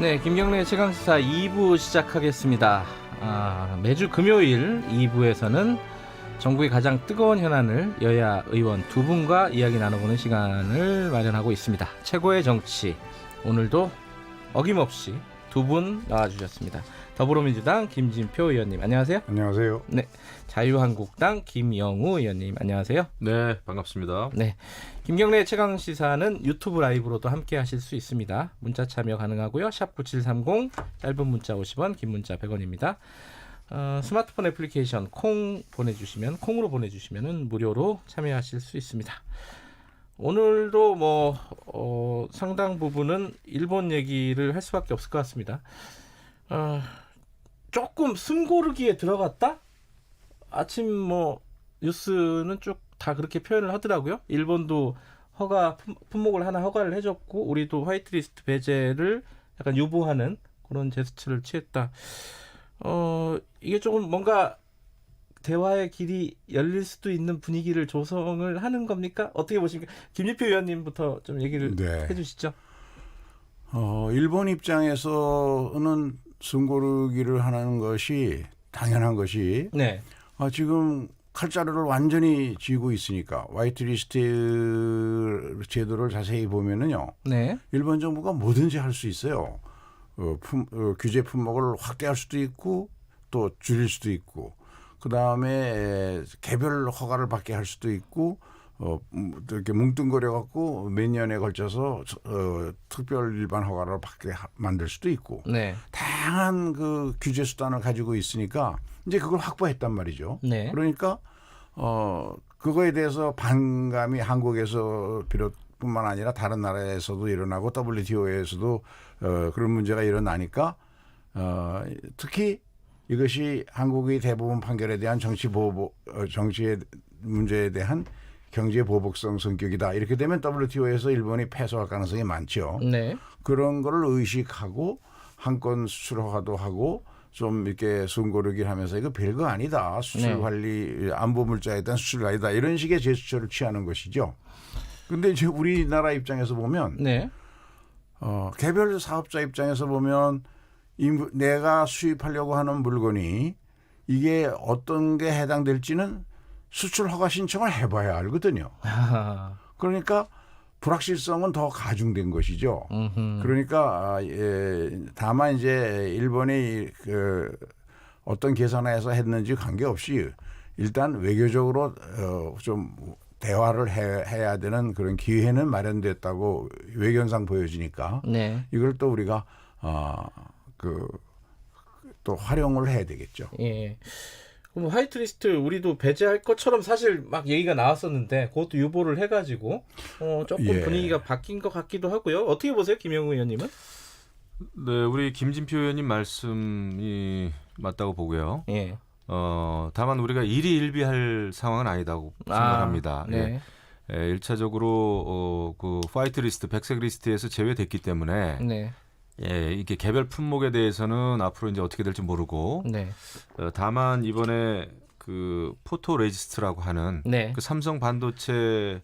네, 김경래 최강시사 2부 시작하겠습니다. 매주 금요일 2부에서는 전국의 가장 뜨거운 현안을 여야 의원 두 분과 이야기 나눠보는 시간을 마련하고 있습니다. 최고의 정치, 오늘도 어김없이 두 분 나와주셨습니다. 더불어민주당 김진표 의원님, 안녕하세요. 안녕하세요. 네, 자유한국당 김영우 의원님, 안녕하세요. 네, 반갑습니다. 네, 김경래 최강시사는 유튜브 라이브로도 함께 하실 수 있습니다. 문자 참여 가능하고요. 샵 9730, 짧은 문자 50원, 긴 문자 100원입니다. 스마트폰 애플리케이션 콩으로 보내주시면 무료로 참여하실 수 있습니다. 오늘도 상당 부분은 일본 얘기를 할 수밖에 없을 것 같습니다. 조금 숨고르기에 들어갔다? 아침 뉴스는 쭉 다 그렇게 표현을 하더라고요. 일본도 품목을 하나 허가를 해줬고 우리도 화이트리스트 배제를 약간 유보하는 그런 제스처를 취했다. 이게 조금 뭔가 대화의 길이 열릴 수도 있는 분위기를 조성을 하는 겁니까? 어떻게 보십니까? 김진표 의원님부터 좀 얘기를 해주시죠. 일본 입장에서는 숨고르기를 하는 것이 당연한 것이 네. 지금 칼자루를 완전히 쥐고 있으니까 화이트리스트 제도를 자세히 보면은요. 네. 일본 정부가 뭐든지 할 수 있어요. 규제 품목을 확대할 수도 있고 또 줄일 수도 있고 그 다음에 개별 허가를 받게 할 수도 있고 이렇게 뭉뚱거려 갖고 몇 년에 걸쳐서 특별 일반 허가를 받게 만들 수도 있고 네. 다양한 그 규제 수단을 가지고 있으니까 이제 그걸 확보했단 말이죠. 네. 그러니까 그거에 대해서 반감이 한국에서 뿐만 아니라 다른 나라에서도 일어나고 WTO에서도 그런 문제가 일어나니까 특히 이것이 한국의 대부분 판결에 대한 정치의 문제에 대한 경제 보복성 성격이다. 이렇게 되면 WTO에서 일본이 패소할 가능성이 많죠. 네. 그런 거를 의식하고 한 건 수출 허가도 하고 좀 이렇게 숨고르기를 하면서 이거 별거 아니다. 수출 관리 안보 물자에 대한 수출 아니다. 이런 식의 제스처를 취하는 것이죠. 근데 이제 우리나라 입장에서 보면 개별 사업자 입장에서 보면 내가 수입하려고 하는 물건이 이게 어떤 게 해당될지는 수출 허가 신청을 해봐야 알거든요. 그러니까 불확실성은 더 가중된 것이죠. 그러니까 다만 이제 일본이 어떤 계산해서 했는지 관계없이 일단 외교적으로 좀 대화를 해야 되는 그런 기회는 마련됐다고 외견상 보여지니까 이걸 또 우리가 또 활용을 해야 되겠죠. 예. 그럼 화이트리스트 우리도 배제할 것처럼 사실 막 얘기가 나왔었는데 그것도 유보를 해가지고 조금 분위기가 바뀐 것 같기도 하고요. 어떻게 보세요, 김영우 의원님은? 네, 우리 김진표 의원님 말씀이 맞다고 보고요. 예. 다만 우리가 일희일비할 상황은 아니다고 생각합니다. 네. 예, 1차적으로 그 화이트리스트, 백색 리스트에서 제외됐기 때문에 이게 개별 품목에 대해서는 앞으로 이제 어떻게 될지 모르고 다만 이번에 그 포토 레지스트라고 하는 그 삼성 반도체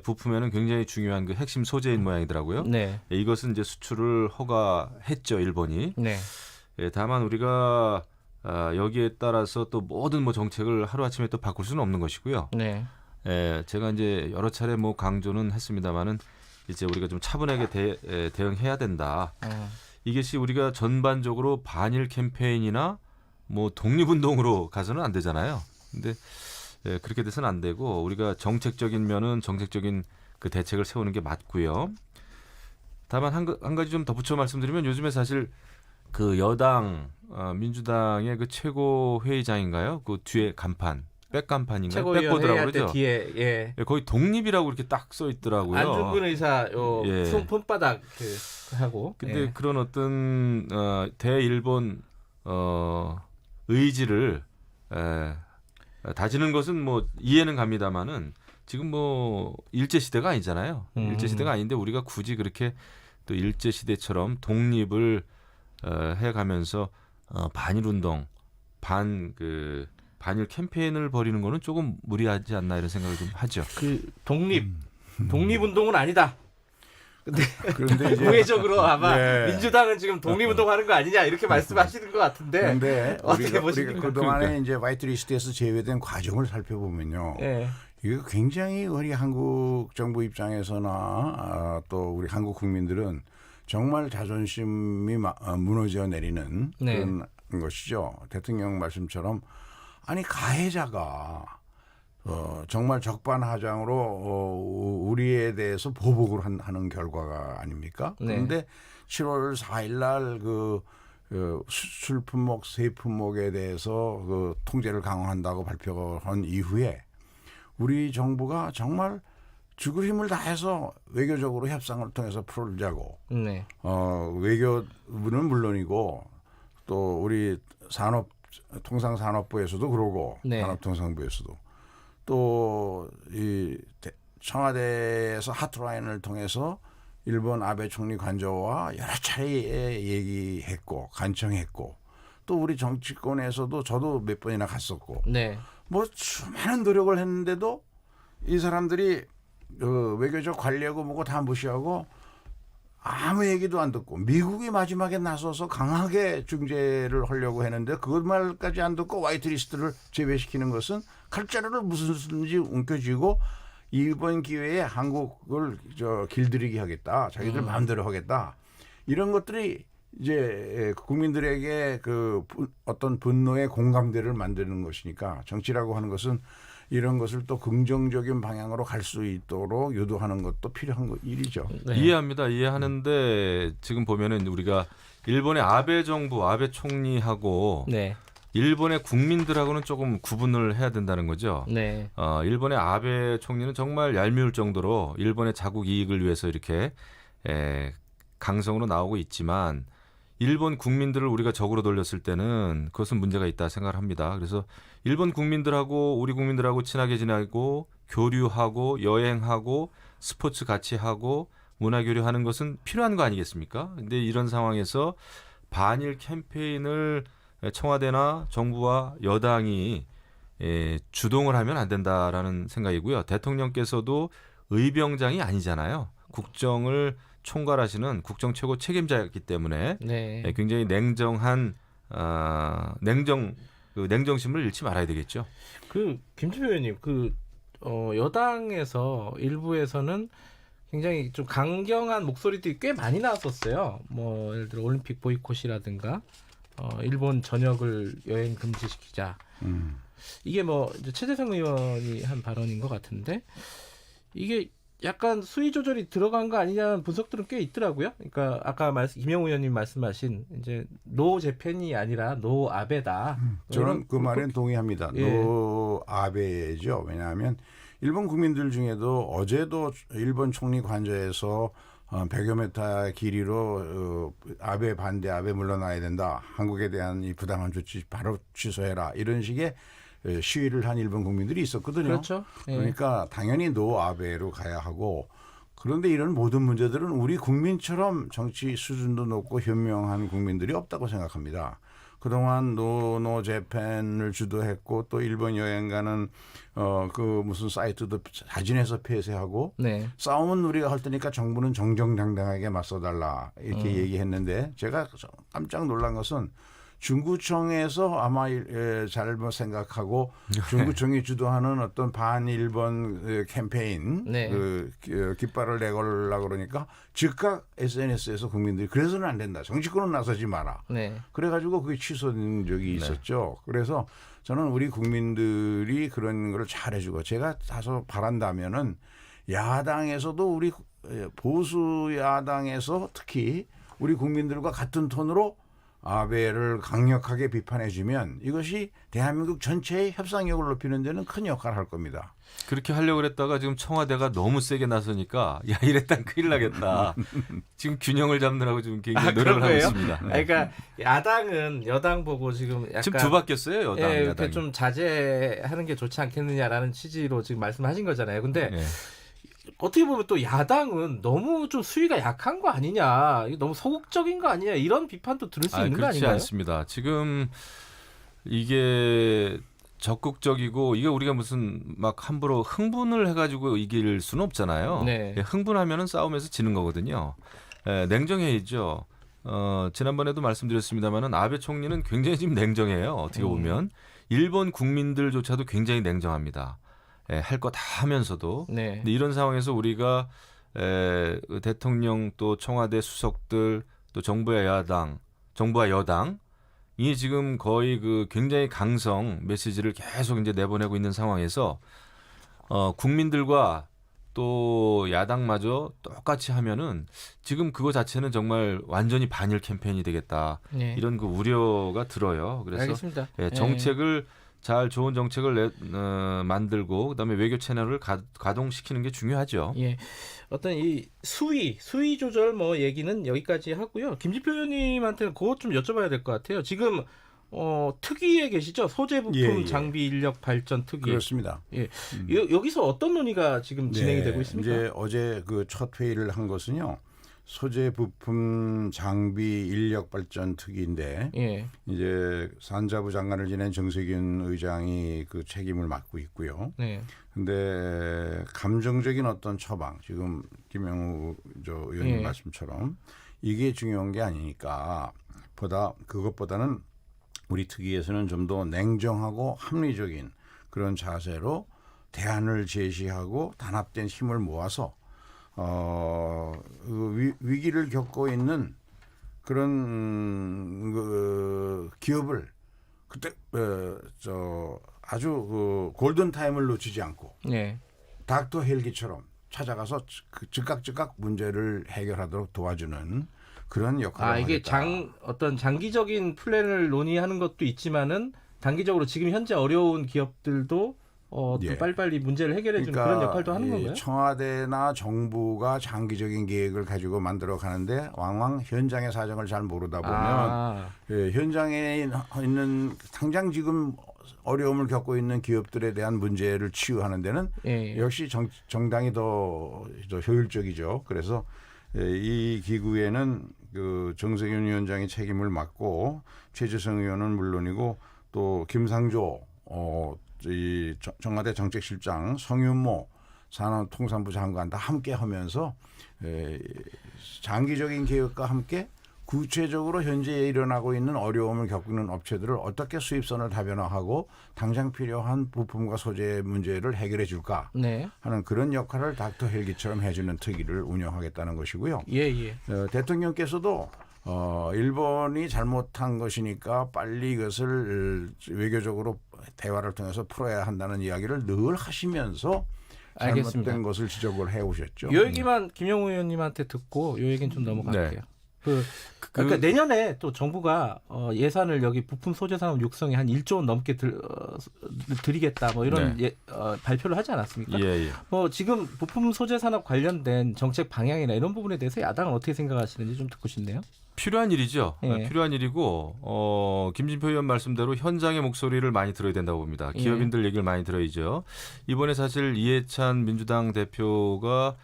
부품에는 굉장히 중요한 그 핵심 소재인 모양이더라고요. 이것은 이제 수출을 허가했죠, 일본이. 다만 우리가 여기에 따라서 또 모든 정책을 하루아침에 또 바꿀 수는 없는 것이고요. 제가 이제 여러 차례 강조는 했습니다만은 이제 우리가 좀 차분하게 대응해야 된다. 이것이 우리가 전반적으로 반일 캠페인이나 독립운동으로 가서는 안 되잖아요. 근데 그렇게 돼서는 안 되고 우리가 정책적인 면은 정책적인 그 대책을 세우는 게 맞고요. 다만 한 가지 좀 덧붙여 말씀드리면 요즘에 사실 그 여당 민주당의 그 최고 회의장인가요? 그 뒤에 간판. 백간판인가요? 백보드라고 그러죠. 뒤에 거의 독립이라고 이렇게 딱 써 있더라고요. 안중근 의사 손바닥 하고. 근데 그런 어떤 대일본 의지를 다지는 것은 이해는 갑니다만은 지금 일제 시대가 아니잖아요. 일제 시대가 아닌데 우리가 굳이 그렇게 또 일제 시대처럼 독립을 해가면서 반일 운동, 반일 캠페인을 벌이는 거는 조금 무리하지 않나 이런 생각을 좀 하죠. 독립운동은 아니다. 그런데 이제 우회적으로 아마 네. 민주당은 지금 독립운동하는 거 아니냐 이렇게 말씀하시는 것 같은데 그런데 어떻게 우리가 보십니까? 그동안에 이제 화이트리스트에서 제외된 과정을 살펴보면요. 네. 이거 굉장히 우리 한국 정부 입장에서나 또 우리 한국 국민들은 정말 자존심이 무너져 내리는 네. 그런 것이죠. 대통령 말씀처럼 아니 가해자가 정말 적반하장으로 우리에 대해서 보복을 하는 결과가 아닙니까? 네. 그런데 7월 4일 날 수출 품목, 세 품목에 대해서 그 통제를 강화한다고 발표한 이후에 우리 정부가 정말 죽을 힘을 다해서 외교적으로 협상을 통해서 풀자고. 네. 외교부는 물론이고 또 우리 통상산업부에서도 그러고 네. 산업통상부에서도 또 이 청와대에서 하트라인을 통해서 일본 아베 총리 관저와 여러 차례 얘기했고 간청했고 또 우리 정치권에서도 저도 몇 번이나 갔었고 네. 뭐 수많은 노력을 했는데도 이 사람들이 외교적 관리하고 뭐고 다 무시하고 아무 얘기도 안 듣고 미국이 마지막에 나서서 강하게 중재를 하려고 했는데 그 말까지 안 듣고 화이트리스트를 제외시키는 것은 칼자루를 무슨지 움켜쥐고 이번 기회에 한국을 길들이게 하겠다. 자기들 마음대로 하겠다. 이런 것들이 이제 국민들에게 그 어떤 분노의 공감대를 만드는 것이니까 정치라고 하는 것은 이런 것을 또 긍정적인 방향으로 갈 수 있도록 유도하는 것도 필요한 일이죠. 네. 이해합니다. 이해하는데 지금 보면은 우리가 일본의 아베 정부, 아베 총리하고 네. 일본의 국민들하고는 조금 구분을 해야 된다는 거죠. 네. 일본의 아베 총리는 정말 얄미울 정도로 일본의 자국 이익을 위해서 이렇게 강성으로 나오고 있지만 일본 국민들을 우리가 적으로 돌렸을 때는 그것은 문제가 있다 생각을 합니다. 그래서 일본 국민들하고 우리 국민들하고 친하게 지내고 교류하고 여행하고 스포츠 같이 하고 문화 교류하는 것은 필요한 거 아니겠습니까? 근데 이런 상황에서 반일 캠페인을 청와대나 정부와 여당이 주동을 하면 안 된다라는 생각이고요. 대통령께서도 의병장이 아니잖아요. 국정을 총괄하시는 국정 최고 책임자였기 때문에 네. 굉장히 냉정한 냉정심을 잃지 말아야 되겠죠. 김치표 의원님, 여당에서 일부에서는 굉장히 좀 강경한 목소리들이 꽤 많이 나왔었어요. 뭐 예를 들어 올림픽 보이콧이라든가 일본 전역을 여행 금지시키자. 이게 뭐 이제 최재성 의원이 한 발언인 것 같은데 이게 약간 수위 조절이 들어간 거 아니냐는 분석들은 꽤 있더라고요. 그러니까 아까 김영우 의원님 말씀하신 이제 노 재팬이 아니라 노 아베다. 저는 그 말엔 동의합니다. 예. 노 아베죠. 왜냐하면 일본 국민들 중에도 어제도 일본 총리 관저에서 100여 미터 길이로 아베 반대, 아베 물러나야 된다. 한국에 대한 이 부당한 조치 바로 취소해라. 이런 식의 시위를 한 일본 국민들이 있었거든요. 그렇죠. 예. 그러니까 당연히 노 아베로 가야 하고 그런데 이런 모든 문제들은 우리 국민처럼 정치 수준도 높고 현명한 국민들이 없다고 생각합니다. 그동안 노 재팬을 주도했고 또 일본 여행 가는 그 무슨 사이트도 자진해서 폐쇄하고 네. 싸움은 우리가 할 테니까 정부는 정정당당하게 맞서달라 이렇게 얘기했는데 제가 깜짝 놀란 것은 중구청에서 아마 잘못 생각하고 중구청이 주도하는 어떤 반일본 캠페인 네. 깃발을 내걸려고 그러니까 즉각 SNS에서 국민들이 그래서는 안 된다. 정치권은 나서지 마라. 네. 그래가지고 그게 취소된 적이 있었죠. 그래서 저는 우리 국민들이 그런 걸 잘해주고 제가 다소 바란다면은 야당에서도 우리 보수 야당에서 특히 우리 국민들과 같은 톤으로 아베를 강력하게 비판해주면 이것이 대한민국 전체의 협상력을 높이는 데는 큰 역할을 할 겁니다. 그렇게 하려고 했다가 지금 청와대가 너무 세게 나서니까 야 이랬단 큰일 나겠다. 지금 균형을 잡느라고 지금 굉장히 노력을 하고 있습니다. 그러니까 야당은 여당 보고 지금 약간 지금 두 바뀌었어요. 여당, 이렇게 야당이. 좀 자제하는 게 좋지 않겠느냐라는 취지로 지금 말씀하신 거잖아요. 근데 어떻게 보면 또 야당은 너무 좀 수위가 약한 거 아니냐, 너무 소극적인 거 아니냐 이런 비판도 들을 수 있는 거 아닌가요? 그렇지 않습니다. 지금 이게 적극적이고 이게 우리가 무슨 막 함부로 흥분을 해가지고 이길 수는 없잖아요. 네. 흥분하면은 싸움에서 지는 거거든요. 냉정해야죠. 지난번에도 말씀드렸습니다만은 아베 총리는 굉장히 지금 냉정해요. 어떻게 보면 일본 국민들조차도 굉장히 냉정합니다. 할 거 다 하면서도. 네. 근데 이런 상황에서 우리가 대통령 또 청와대 수석들 또 정부와 여당 이 지금 거의 그 굉장히 강성 메시지를 계속 이제 내보내고 있는 상황에서 국민들과 또 야당마저 똑같이 하면은 지금 그거 자체는 정말 완전히 반일 캠페인이 되겠다. 네. 이런 그 우려가 들어요. 그래서 알겠습니다. 정책을 좋은 정책을 만들고 그다음에 외교 채널을 가동시키는 게 중요하죠. 예. 어떤 이 수위 조절 뭐 얘기는 여기까지 하고요. 김진표 의원님한테는 그것 좀 여쭤봐야 될 것 같아요. 지금 특위에 계시죠? 소재 부품 장비 인력 발전 특위. 그렇습니다. 예. 여기서 어떤 논의가 지금 진행이 되고 있습니까? 이제 어제 그 첫 회의를 한 것은요. 소재 부품 장비 인력 발전 특위인데 예. 이제 산자부 장관을 지낸 정세균 의장이 그 책임을 맡고 있고요. 네. 근데 감정적인 어떤 처방, 지금 김영우 의원님 말씀처럼 이게 중요한 게 아니니까 그것보다는 우리 특위에서는 좀 더 냉정하고 합리적인 그런 자세로 대안을 제시하고 단합된 힘을 모아서 위기를 겪고 있는 그런 기업을 그때 아주 골든 타임을 놓치지 않고 닥터 헬기처럼 찾아가서 즉각 문제를 해결하도록 도와주는 그런 역할을 이게 하겠다. 어떤 장기적인 플랜을 논의하는 것도 있지만은 단기적으로 지금 현재 어려운 기업들도 또 빨리빨리 문제를 해결해 주는 그런 역할도 하는 건가요? 청와대나 정부가 장기적인 계획을 가지고 만들어 가는데 왕왕 현장의 사정을 잘 모르다 보면 현장에 있는 당장 지금 어려움을 겪고 있는 기업들에 대한 문제를 치유하는 데는 역시 정당이 더 효율적이죠. 그래서 이 기구에는 그 정세균 위원장이 책임을 맡고 최재성 의원은 물론이고 또 김상조 이 청와대 정책실장, 성윤모 산업통상부 장관 다 함께 하면서 장기적인 계획과 함께 구체적으로 현재 일어나고 있는 어려움을 겪는 업체들을 어떻게 수입선을 다변화하고 당장 필요한 부품과 소재 문제를 해결해 줄까 하는 그런 역할을 닥터 헬기처럼 해주는 특위를 운영하겠다는 것이고요. 대통령께서도 일본이 잘못한 것이니까 빨리 이것을 외교적으로 대화를 통해서 풀어야 한다는 이야기를 늘 하시면서 잘못된 것을 지적을 해오셨죠. 이 얘기만 김영우 의원님한테 듣고 이 얘기는 좀 넘어갈게요. 그러니까 내년에 또 정부가 예산을 여기 부품 소재 산업 육성에 한 1조 원 넘게 드리겠다 뭐 이런 발표를 하지 않았습니까? 뭐 지금 부품 소재 산업 관련된 정책 방향이나 이런 부분에 대해서 야당은 어떻게 생각하시는지 좀 듣고 싶네요. 필요한 일이죠. 필요한 일이고 김진표 의원 말씀대로 현장의 목소리를 많이 들어야 된다고 봅니다. 기업인들 얘기를 많이 들어야죠. 이번에 사실 이해찬 민주당 대표가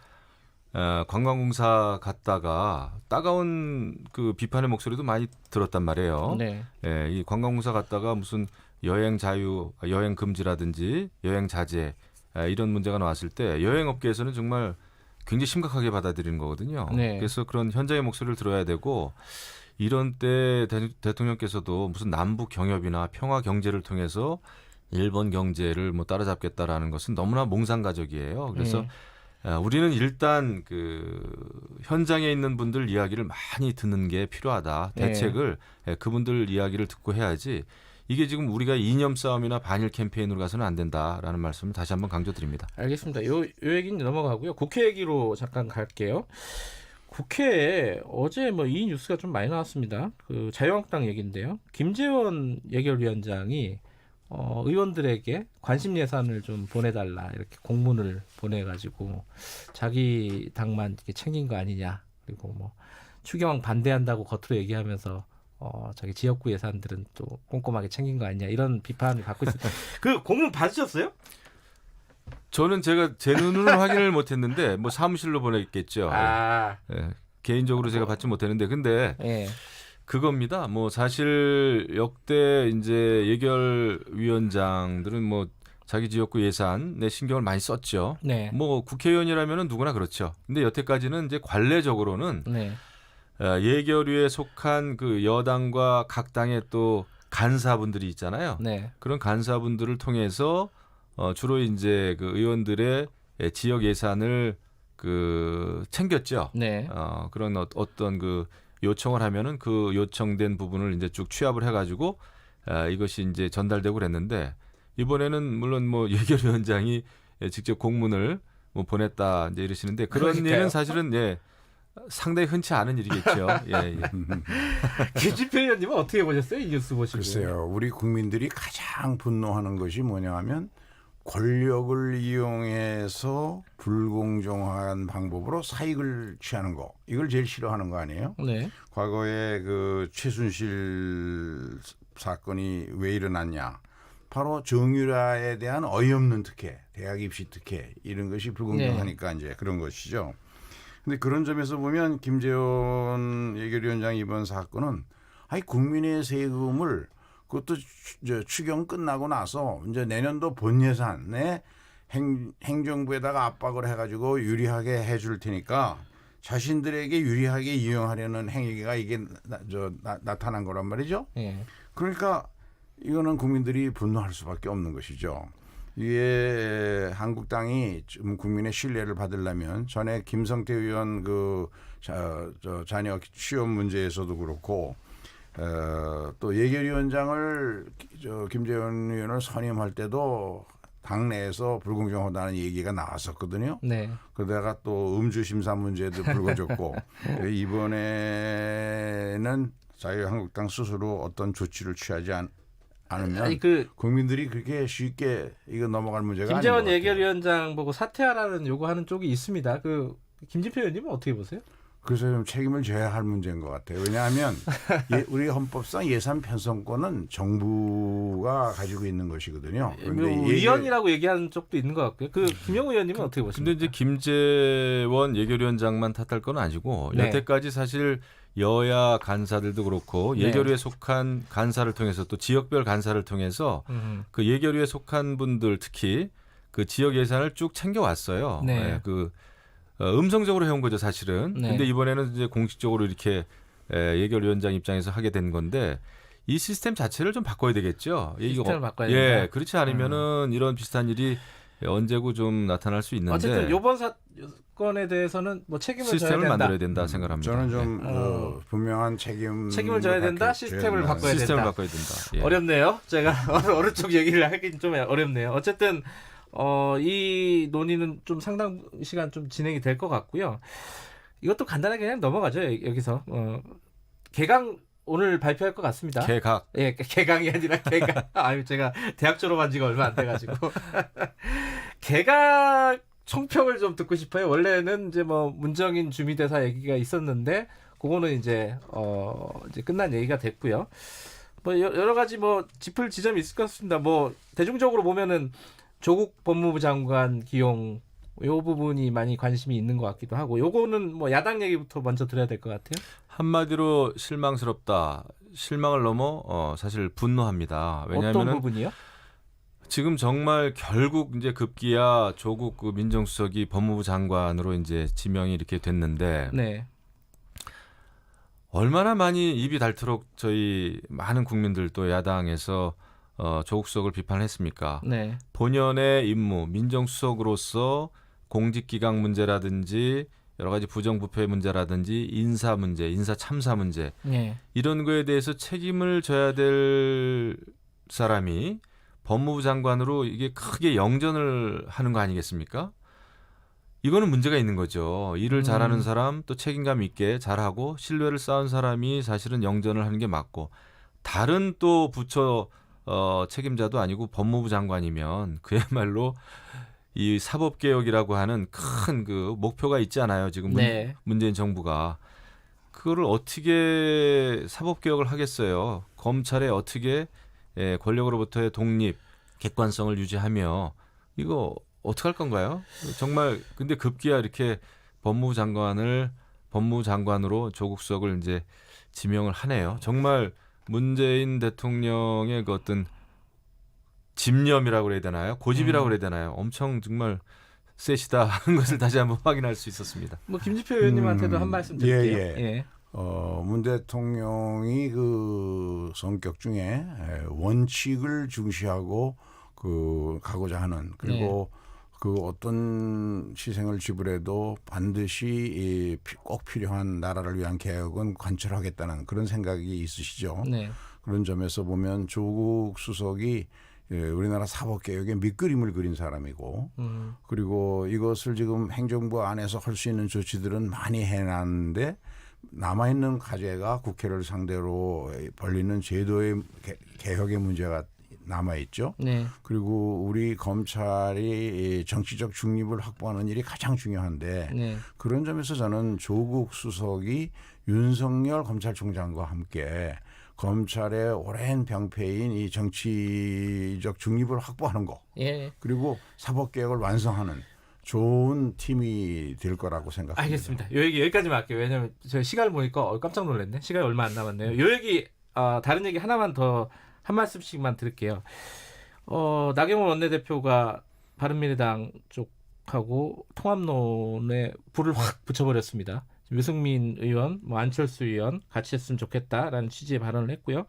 관광공사 갔다가 따가운 그 비판의 목소리도 많이 들었단 말이에요. 이 관광공사 갔다가 무슨 여행 금지라든지 여행 자제 이런 문제가 나왔을 때 여행업계에서는 정말 굉장히 심각하게 받아들이는 거거든요. 그래서 그런 현장의 목소리를 들어야 되고 이런 때 대통령께서도 무슨 남북 경협이나 평화 경제를 통해서 일본 경제를 뭐 따라잡겠다라는 것은 너무나 몽상가적이에요. 그래서 우리는 일단 그 현장에 있는 분들 이야기를 많이 듣는 게 필요하다. 대책을 그분들 이야기를 듣고 해야지. 이게 지금 우리가 이념 싸움이나 반일 캠페인으로 가서는 안 된다라는 말씀을 다시 한번 강조드립니다. 알겠습니다. 요 얘기는 넘어가고요. 국회 얘기로 잠깐 갈게요. 국회에 어제 뭐 이 뉴스가 좀 많이 나왔습니다. 그 자유한국당 얘기인데요. 김재원 예결위원장이 의원들에게 관심 예산을 좀 보내달라 이렇게 공문을 보내가지고 자기 당만 이렇게 챙긴 거 아니냐, 그리고 뭐 추경 반대한다고 겉으로 얘기하면서 자기 지역구 예산들은 또 꼼꼼하게 챙긴 거 아니냐 이런 비판을 받고 있습니다. 그 공문 받으셨어요? 저는 제가 제 눈으로는 확인을 못했는데 뭐 사무실로 보냈겠죠. 개인적으로 제가 받지 못했는데 근데 그겁니다. 뭐 사실 역대 이제 예결위원장들은 뭐 자기 지역구 예산에 신경을 많이 썼죠. 네. 뭐 국회의원이라면은 누구나 그렇죠. 근데 여태까지는 이제 관례적으로는 네. 예결위에 속한 그 여당과 각 당의 또 간사분들이 있잖아요. 네. 그런 간사분들을 통해서 주로 이제 그 의원들의 지역 예산을 그 챙겼죠. 네. 그런 어떤 그 요청을 하면은 그 요청된 부분을 이제 쭉 취합을 해가지고 이것이 이제 전달되고 그랬는데 이번에는 물론 뭐 예결위원장이 직접 공문을 뭐 보냈다 이제 이러시는데 그런 그러니까요. 일은 사실은 상당히 흔치 않은 일이겠죠. 예. 김진표 의원님은 어떻게 보셨어요? 이 뉴스 보시고. 글쎄요. 우리 국민들이 가장 분노하는 것이 뭐냐 하면 권력을 이용해서 불공정한 방법으로 사익을 취하는 거. 이걸 제일 싫어하는 거 아니에요? 네. 과거에 그 최순실 사건이 왜 일어났냐? 바로 정유라에 대한 어이없는 특혜, 대학 입시 특혜 이런 것이 불공정하니까 이제 그런 것이죠. 근데 그런 점에서 보면 김재원 예결위원장 이번 사건은 아니 국민의 세금을 그것도 추경 끝나고 나서 이제 내년도 본 예산에 행정부에다가 압박을 해가지고 유리하게 해줄 테니까 자신들에게 유리하게 이용하려는 행위가 이게 나타난 거란 말이죠. 네. 그러니까 이거는 국민들이 분노할 수밖에 없는 것이죠. 이게 한국당이 좀 국민의 신뢰를 받으려면 전에 김성태 의원 그 자녀 취업 문제에서도 그렇고 또 예결위원장을 김재원 의원을 선임할 때도 당내에서 불공정하다는 얘기가 나왔었거든요. 네. 그러다가 또 음주 심사 문제도 불거졌고 이번에는 자유한국당 스스로 어떤 조치를 취하지 않으면 아니 국민들이 그렇게 쉽게 이거 넘어갈 문제가 아닌 것 김재원 같아요. 예결위원장 보고 사퇴하라는 요구하는 쪽이 있습니다. 그 김진표 의원님은 어떻게 보세요? 그래서 좀 책임을 져야 할 문제인 것 같아요. 왜냐하면 우리 헌법상 예산 편성권은 정부가 가지고 있는 것이거든요. 뭐 위원이라고 얘기하는 쪽도 있는 것 같고요. 그 김영우 의원님은 어떻게 보십니까? 근데 이제 김재원 예결위원장만 탓할 건 아니고 네. 여태까지 사실 여야 간사들도 그렇고 네. 예결위에 속한 간사를 통해서 또 지역별 간사를 통해서 그 예결위에 속한 분들 특히 그 지역 예산을 쭉 챙겨왔어요. 네. 그 음성적으로 해온 거죠 사실은. 네. 근데 이번에는 이제 공식적으로 이렇게 예결위원장 입장에서 하게 된 건데 이 시스템 자체를 좀 바꿔야 되겠죠. 시스템을 바꿔야 된다. 그렇지 않으면은 이런 비슷한 일이 언제고 좀 나타날 수 있는데. 어쨌든 이번 사건에 대해서는 뭐 책임을 져야 시스템을 된다. 만들어야 된다 생각합니다. 저는 좀 분명한 책임을 져야 된다. 시스템을 바꿔야 된다. 시스템을 바꿔야 된다. 예. 어렵네요. 제가 어느 쪽 얘기를 하긴 좀 어렵네요. 어쨌든 이 논의는 좀 상당 시간 좀 진행이 될 것 같고요. 이것도 간단하게 그냥 넘어가죠. 여기서 개강 오늘 발표할 것 같습니다. 개각. 예, 개강이 아니라 개강. 아유, 제가 대학 졸업한 지가 얼마 안 돼가지고 개각 총평을 좀 듣고 싶어요. 원래는 이제 뭐 문정인 주미대사 얘기가 있었는데 그거는 이제 끝난 얘기가 됐고요. 뭐 여러 가지 뭐 짚을 지점이 있을 것 같습니다. 뭐 대중적으로 보면은 조국 법무부 장관 기용 요 부분이 많이 관심이 있는 것 같기도 하고 요거는 뭐 야당 얘기부터 먼저 드려야 될 것 같아요. 한마디로 실망스럽다. 실망을 넘어 사실 분노합니다. 왜냐하면 어떤 부분이요? 지금 정말 결국 이제 급기야 조국 그 민정수석이 법무부 장관으로 이제 지명이 이렇게 됐는데 네. 얼마나 많이 입이 닳도록 저희 많은 국민들 또 야당에서 조국 수석을 비판했습니까? 네. 본연의 임무 민정수석으로서 공직기강 문제라든지 여러 가지 부정부패 문제라든지 인사 문제, 인사 참사 문제 네. 이런 거에 대해서 책임을 져야 될 사람이 법무부 장관으로 이게 크게 영전을 하는 거 아니겠습니까? 이거는 문제가 있는 거죠. 일을 잘하는 사람 또 책임감 있게 잘하고 신뢰를 쌓은 사람이 사실은 영전을 하는 게 맞고 다른 또 부처 책임자도 아니고 법무부 장관이면 그야말로 이 사법개혁이라고 하는 큰 그 목표가 있지 않아요. 지금 네. 문재인 정부가. 그거를 어떻게 사법개혁을 하겠어요. 검찰에 어떻게 권력으로부터의 독립, 객관성을 유지하며 이거 어떻게 할 건가요? 정말 근데 급기야 이렇게 법무부 장관으로 조국 수석을 이제 지명을 하네요. 정말 문재인 대통령의 그 어떤 집념이라고 그래야 되나요? 고집이라고 그래야 되나요? 엄청 정말 세시다 하는 것을 다시 한번 확인할 수 있었습니다. 뭐 김진표 의원님한테도 한 말씀 드릴게요. 예. 문 대통령이 그 성격 중에 원칙을 중시하고 그 가고자 하는 그리고 그 어떤 희생을 지불해도 반드시 꼭 필요한 나라를 위한 개혁은 관철하겠다는 그런 생각이 있으시죠. 네. 그런 점에서 보면 조국 수석이 우리나라 사법개혁의 밑그림을 그린 사람이고 그리고 이것을 지금 행정부 안에서 할 수 있는 조치들은 많이 해놨는데 남아있는 과제가 국회를 상대로 벌리는 제도의 개혁의 문제가 남아있죠. 네. 그리고 우리 검찰이 정치적 중립을 확보하는 일이 가장 중요한데 네. 그런 점에서 저는 조국 수석이 윤석열 검찰총장과 함께 검찰의 오랜 병폐인 이 정치적 중립을 확보하는 거 그리고 사법개혁을 완성하는 좋은 팀이 될 거라고 생각합니다. 알겠습니다. 요 얘기 여기까지만 할게요. 왜냐하면 저 시간을 보니까 깜짝 놀랐네. 시간이 얼마 안 남았네요. 요 얘기 다른 얘기 하나만 더 한 말씀씩만 드릴게요. 나경원 원내대표가 바른미래당 쪽하고 통합론에 불을 확 붙여버렸습니다. 유승민 의원, 안철수 의원 같이 했으면 좋겠다라는 취지의 발언을 했고요.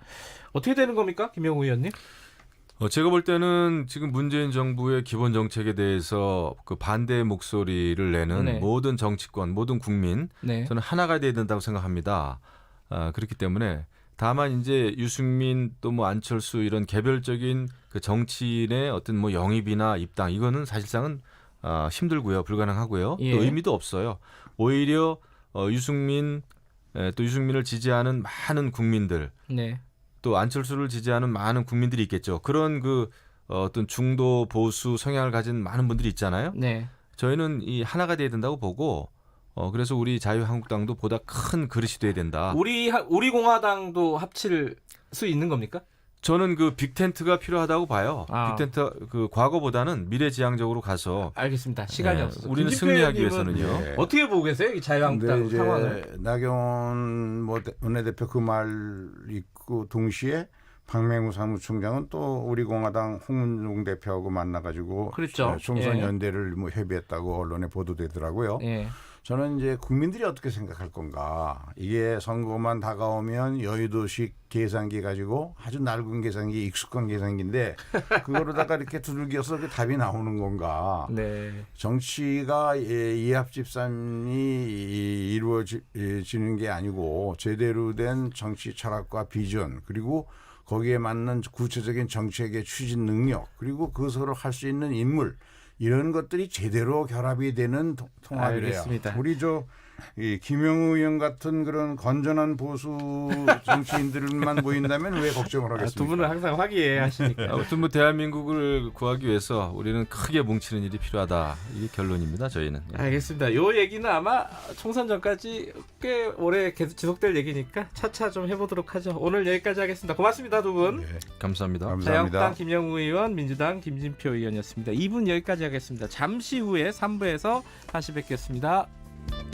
어떻게 되는 겁니까, 김영우 의원님? 제가 볼 때는 지금 문재인 정부의 기본 정책에 대해서 그 반대 목소리를 내는 모든 정치권, 모든 국민 저는 하나가 돼야 된다고 생각합니다. 그렇기 때문에 다만 이제 유승민 또 뭐 안철수 이런 개별적인 그 정치인의 어떤 뭐 영입이나 입당 이거는 사실상은 힘들고요, 불가능하고요. 또 의미도 없어요. 오히려 유승민 또 유승민을 지지하는 많은 국민들, 또 안철수를 지지하는 많은 국민들이 있겠죠. 그런 그 어떤 중도 보수 성향을 가진 많은 분들이 있잖아요. 저희는 이 하나가 돼야 된다고 보고. 그래서 우리 자유한국당도 보다 큰 그릇이 돼야 된다. 우리 공화당도 합칠 수 있는 겁니까? 저는 그 빅텐트가 필요하다고 봐요. 빅텐트 그 과거보다는 미래지향적으로 가서. 알겠습니다. 시간이 없어서. 우리는 승리하기 위해서는요. 어떻게 보고 계세요? 이 자유한국당 상황을. 나경원 원내대표 그 말 있고 동시에 박맹우 사무총장은 또 우리 공화당 홍문종 대표하고 만나가지고 그렇죠. 총선 연대를 뭐 협의했다고 언론에 보도되더라고요. 저는 이제 국민들이 어떻게 생각할 건가. 이게 선거만 다가오면 여의도식 계산기 가지고 아주 낡은 계산기, 익숙한 계산기인데 그거로다가 이렇게 두들겨서 그 답이 나오는 건가. 정치가 이합집산이 이루어지는 게 아니고 제대로 된 정치 철학과 비전 그리고 거기에 맞는 구체적인 정책의 추진 능력 그리고 그것으로 할 수 있는 인물 이런 것들이 제대로 결합이 되는 통합이래요. 우리 이 김영우 의원 같은 그런 건전한 보수 정치인들만 모인다면 왜 걱정을 하겠습니까? 두 분은 항상 화기애애하시니까. 아무튼 뭐 대한민국을 구하기 위해서 우리는 크게 뭉치는 일이 필요하다. 이게 결론입니다. 저희는. 알겠습니다. 요 얘기는 아마 총선 전까지 꽤 오래 계속 지속될 얘기니까 차차 좀 해보도록 하죠. 오늘 여기까지 하겠습니다. 고맙습니다, 두 분. 감사합니다. 자유한국당 김영우 의원, 민주당 김진표 의원이었습니다. 2분 여기까지 하겠습니다. 잠시 후에 3부에서 다시 뵙겠습니다.